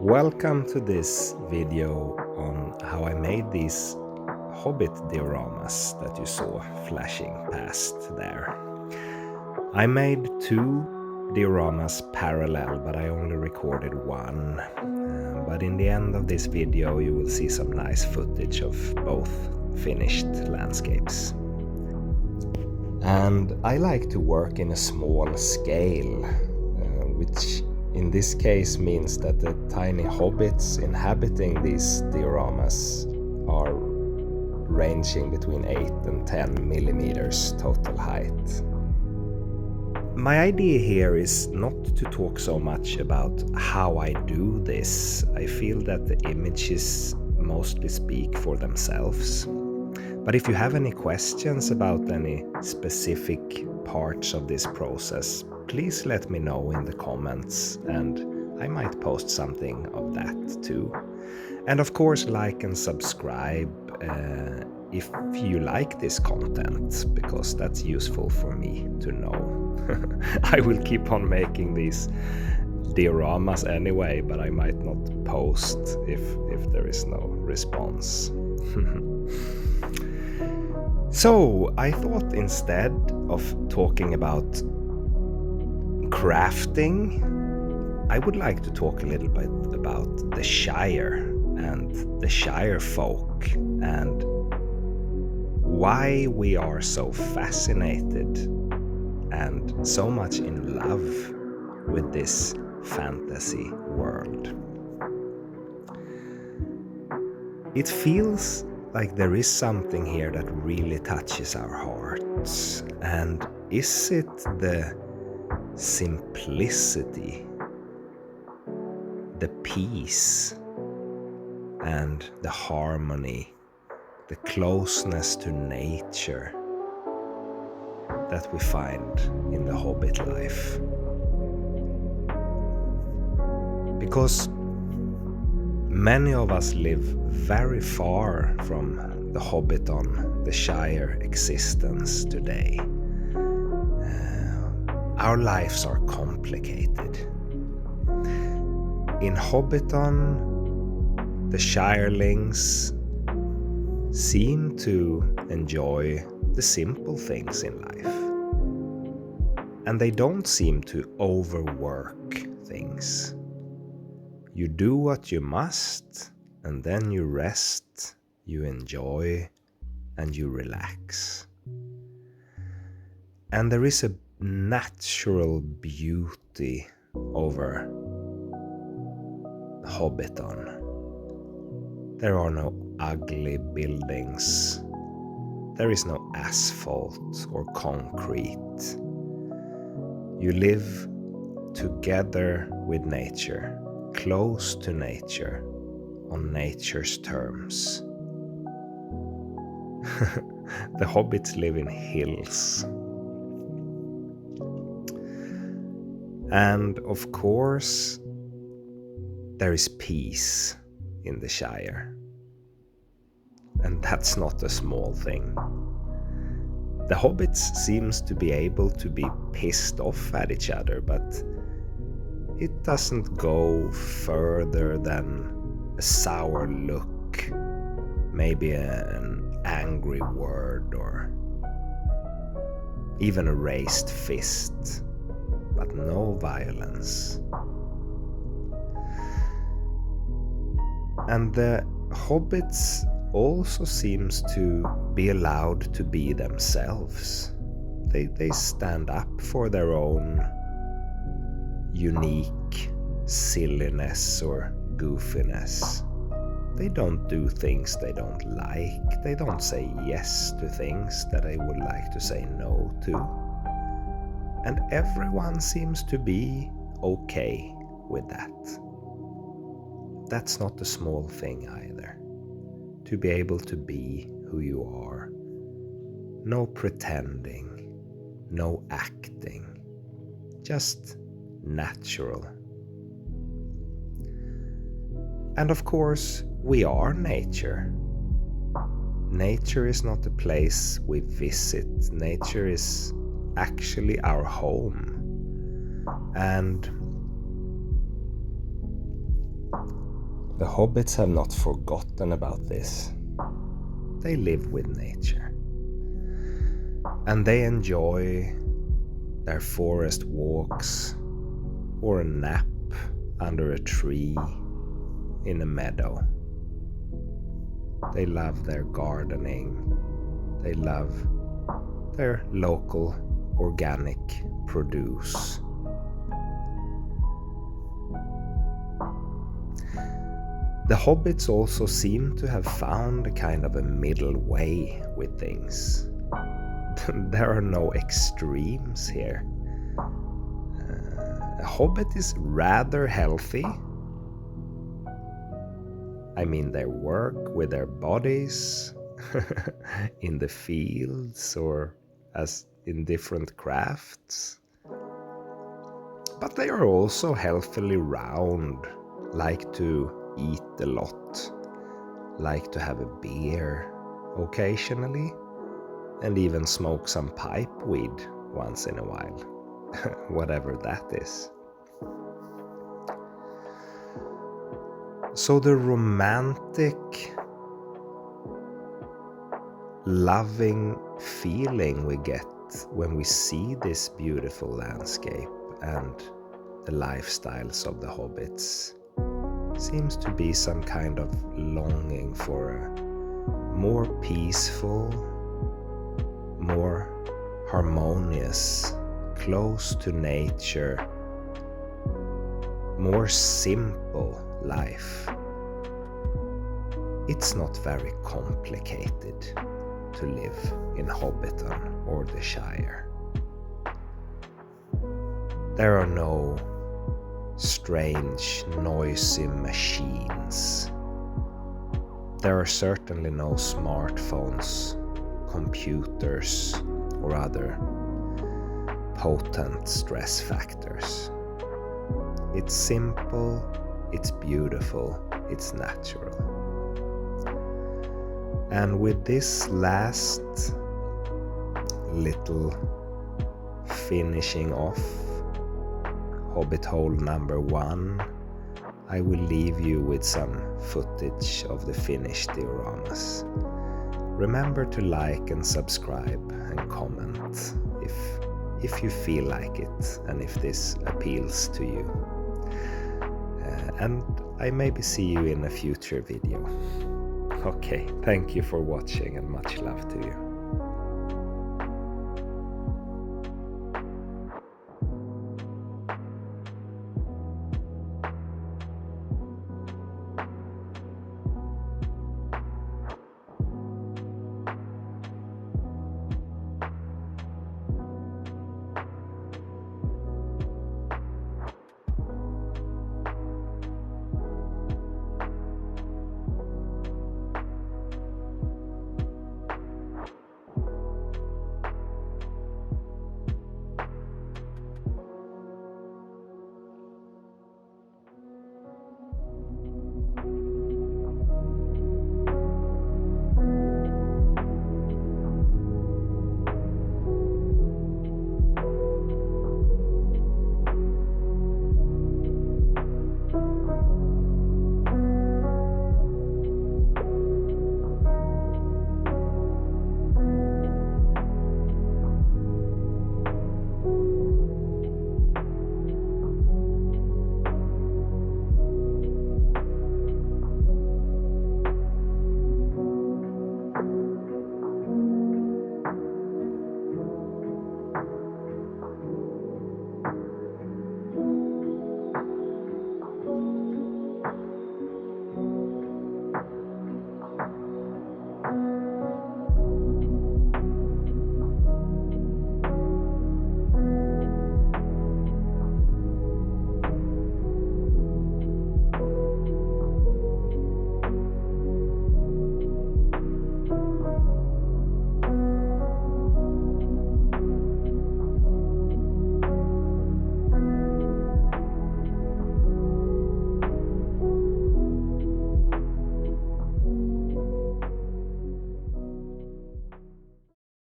Welcome to this video on how I made these Hobbit dioramas that you saw flashing past there. I made two dioramas parallel, but I only recorded one. But in the end of this video you will see some nice footage of both finished landscapes. And I like to work in a small scale, which in this case means that the tiny hobbits inhabiting these dioramas are ranging between 8 and 10 millimeters total height. My idea here is not to talk so much about how I do this. I feel that the images mostly speak for themselves. But if you have any questions about any specific parts of this process, please let me know in the comments and I might post something of that too. And of course, like and subscribe if you like this content, because that's useful for me to know. I will keep on making these dioramas anyway, but I might not post if there is no response. So I thought instead of talking about crafting, I would like to talk a little bit about the Shire and the Shire folk and why we are so fascinated and so much in love with this fantasy world. It feels like there is something here that really touches our hearts. And is it the simplicity, the peace, and the harmony, the closeness to nature that we find in the Hobbit life? Because many of us live very far from the Hobbit on the Shire existence today. Our lives are complicated. In Hobbiton, the Shirelings seem to enjoy the simple things in life. And they don't seem to overwork things. You do what you must, and then you rest, you enjoy, and you relax. And there is a natural beauty over Hobbiton. There are no ugly buildings. There is no asphalt or concrete. You live together with nature, close to nature, on nature's terms. The hobbits live in hills. And of course, there is peace in the Shire. And that's not a small thing. The hobbits seems to be able to be pissed off at each other, but it doesn't go further than a sour look, maybe an angry word, or even a raised fist, but no violence. And the hobbits also seems to be allowed to be themselves. They stand up for their own unique silliness or goofiness. They don't do things they don't like. They don't say yes to things that they would like to say no to. And everyone seems to be okay with that. That's not a small thing either. To be able to be who you are. No pretending, no acting. Just natural. And of course, we are nature. Nature is not a place we visit. Nature is actually our home. And The hobbits have not forgotten about this. They live with nature. And they enjoy their forest walks or a nap under a tree in a meadow. They love their gardening. They love their local organic produce. The hobbits also seem to have found a kind of a middle way with things. There are no extremes here. A hobbit is rather healthy. I mean, they work with their bodies in the fields or as in different crafts. But they are also healthily round, like to eat a lot, like to have a beer occasionally, and even smoke some pipe weed once in a while, whatever that is. So the romantic, loving feeling we get when we see this beautiful landscape and the lifestyles of the hobbits seems to be some kind of longing for a more peaceful, more harmonious, close to nature, more simple life. It's not very complicated to live in Hobbiton or the Shire. There are no strange, noisy machines. There are certainly no smartphones, computers, or other potent stress factors. It's simple, it's beautiful, it's natural. And with this last little finishing off Hobbit hole number 1, I will leave you with some footage of the finished dioramas. Remember to like and subscribe and comment if you feel like it and if this appeals to you. And I maybe see you in a future video. Okay, thank you for watching and much love to you.